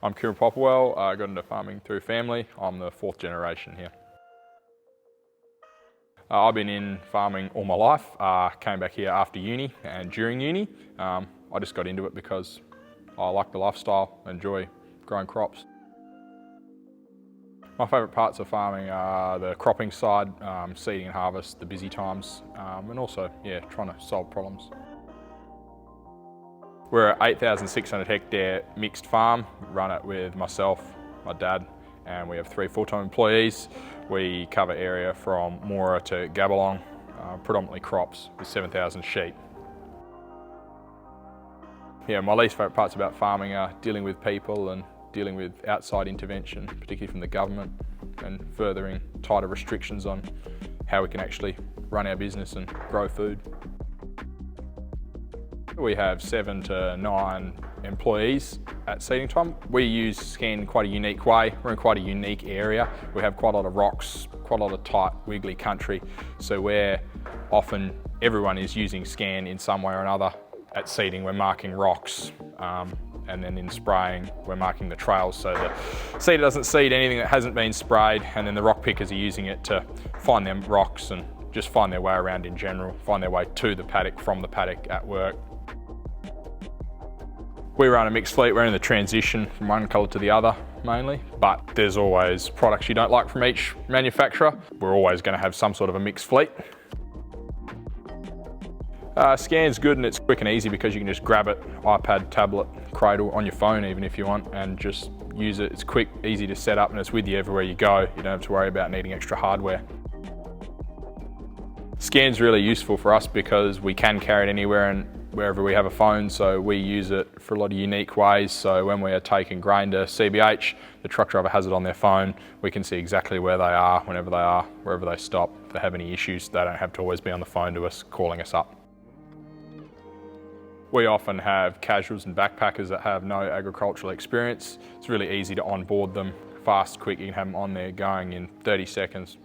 I'm Kieran Popperwell. I got into farming through family. I'm the 4th generation here. I've been in farming all my life. Came back here after uni and during uni. I just got into it because I like the lifestyle, enjoy growing crops. My favourite parts of farming are the cropping side, seeding and harvest, the busy times, and also, trying to solve problems. We're an 8,600 hectare mixed farm, run it with myself, my dad, and we have 3 full-time employees. We cover area from Moora to Gabalong, predominantly crops with 7,000 sheep. My least favourite parts about farming are dealing with people and dealing with outside intervention, particularly from the government, and furthering tighter restrictions on how we can actually run our business and grow food. We have 7 to 9 employees at seeding time. We use SKAN in quite a unique way. We're in quite a unique area. We have quite a lot of rocks, quite a lot of tight, wiggly country. So everyone is using SKAN in some way or another. At seeding, we're marking rocks, and then in spraying, we're marking the trails so the seeder doesn't seed anything that hasn't been sprayed, and then the rock pickers are using it to find them rocks and just find their way around in general, find their way to the paddock from the paddock at work. We run a mixed fleet. We're in the transition from one colour to the other mainly, but there's always products you don't like from each manufacturer. We're always going to have some sort of a mixed fleet. SKAN's good and it's quick and easy because you can just grab it, iPad, tablet, cradle, on your phone even if you want, and just use it. It's quick, easy to set up, and it's with you everywhere you go. You don't have to worry about needing extra hardware. SKAN's really useful for us because we can carry it anywhere and wherever we have a phone, so we use it for a lot of unique ways. So when we are taking grain to CBH, the truck driver has it on their phone. We can see exactly where they are, whenever they are, wherever they stop. If they have any issues, they don't have to always be on the phone to us, calling us up. We often have casuals and backpackers that have no agricultural experience. It's really easy to onboard them, fast, quick. You can have them on there going in 30 seconds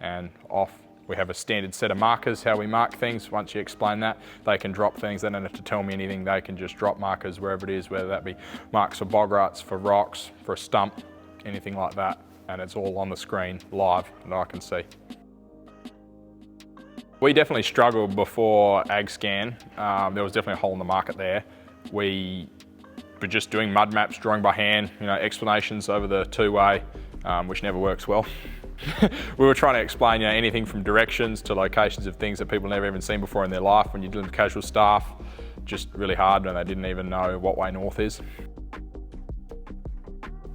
and off. We have a standard set of markers, how we mark things. Once you explain that, they can drop things. They don't have to tell me anything. They can just drop markers wherever it is, whether that be marks for bog ruts, for rocks, for a stump, anything like that. And it's all on the screen live that I can see. We definitely struggled before AgSKAN. There was definitely a hole in the market there. We were just doing mud maps, drawing by hand, explanations over the two-way, which never works well. We were trying to explain anything from directions to locations of things that people never even seen before in their life. When you're dealing with casual staff, just really hard when they didn't even know what way north is.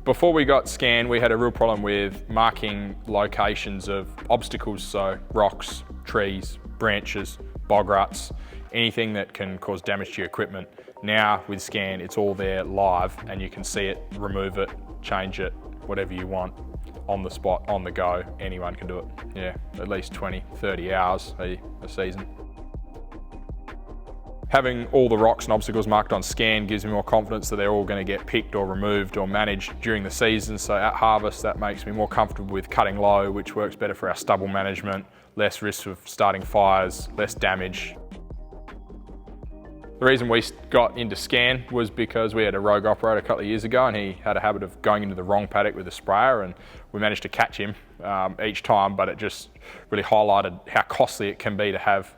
Before we got SKAN, we had a real problem with marking locations of obstacles, so rocks, trees, branches, bog ruts, anything that can cause damage to your equipment. Now with SKAN, it's all there live and you can see it, remove it, change it, whatever you want, on the spot, on the go. Anyone can do it. At least 20, 30 hours a season. Having all the rocks and obstacles marked on SKAN gives me more confidence that they're all going to get picked or removed or managed during the season. So at harvest, that makes me more comfortable with cutting low, which works better for our stubble management, less risk of starting fires, less damage. The reason we got into SKAN was because we had a rogue operator a couple of years ago and he had a habit of going into the wrong paddock with a sprayer, and we managed to catch him each time, but it just really highlighted how costly it can be to have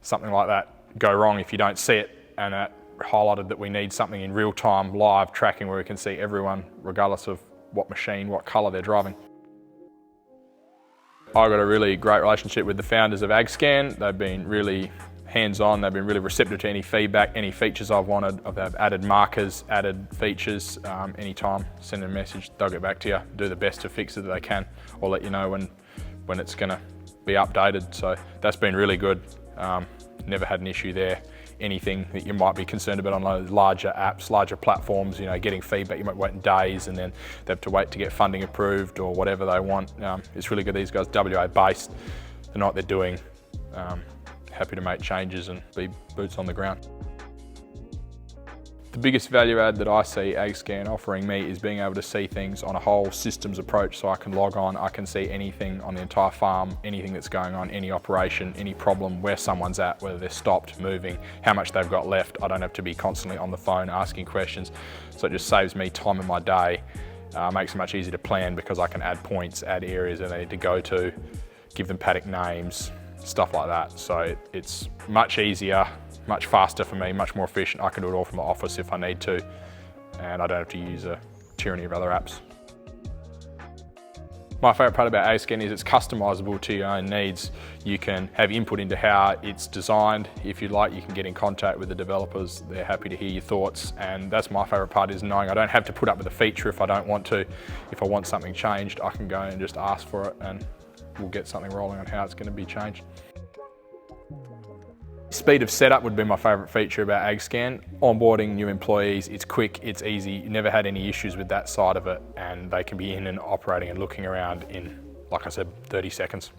something like that go wrong if you don't see it, and it highlighted that we need something in real time, live tracking, where we can see everyone regardless of what machine, what colour they're driving. I got a really great relationship with the founders of AgSKAN. They've been really hands-on, they've been really receptive to any feedback, any features I've wanted. I've added markers, added features, anytime, send a message, they'll get back to you, do the best to fix it that they can, or let you know when it's going to be updated. So that's been really good. Never had an issue there. Anything that you might be concerned about on those larger apps, larger platforms, getting feedback, you might wait in days and then they have to wait to get funding approved or whatever they want. It's really good. These guys, WA based, they know what they're doing. Happy to make changes and be boots on the ground. The biggest value add that I see AgSKAN offering me is being able to see things on a whole systems approach, so I can log on, I can see anything on the entire farm, anything that's going on, any operation, any problem, where someone's at, whether they're stopped, moving, how much they've got left. I don't have to be constantly on the phone asking questions, so it just saves me time in my day. Makes it much easier to plan because I can add points, add areas that I need to go to, give them paddock names, stuff like that. So it's much easier, much faster for me, much more efficient. I can do it all from the office if I need to, and I don't have to use a tyranny of other apps. My favourite part about AgSKAN is it's customisable to your own needs. You can have input into how it's designed. If you'd like, you can get in contact with the developers. They're happy to hear your thoughts, and that's my favourite part, is knowing I don't have to put up with a feature if I don't want to. If I want something changed, I can go and just ask for it, and we'll get something rolling on how it's going to be changed. Speed of setup would be my favourite feature about AgSKAN. Onboarding new employees, it's quick, it's easy. You never had any issues with that side of it, and they can be in and operating and looking around in, like I said, 30 seconds.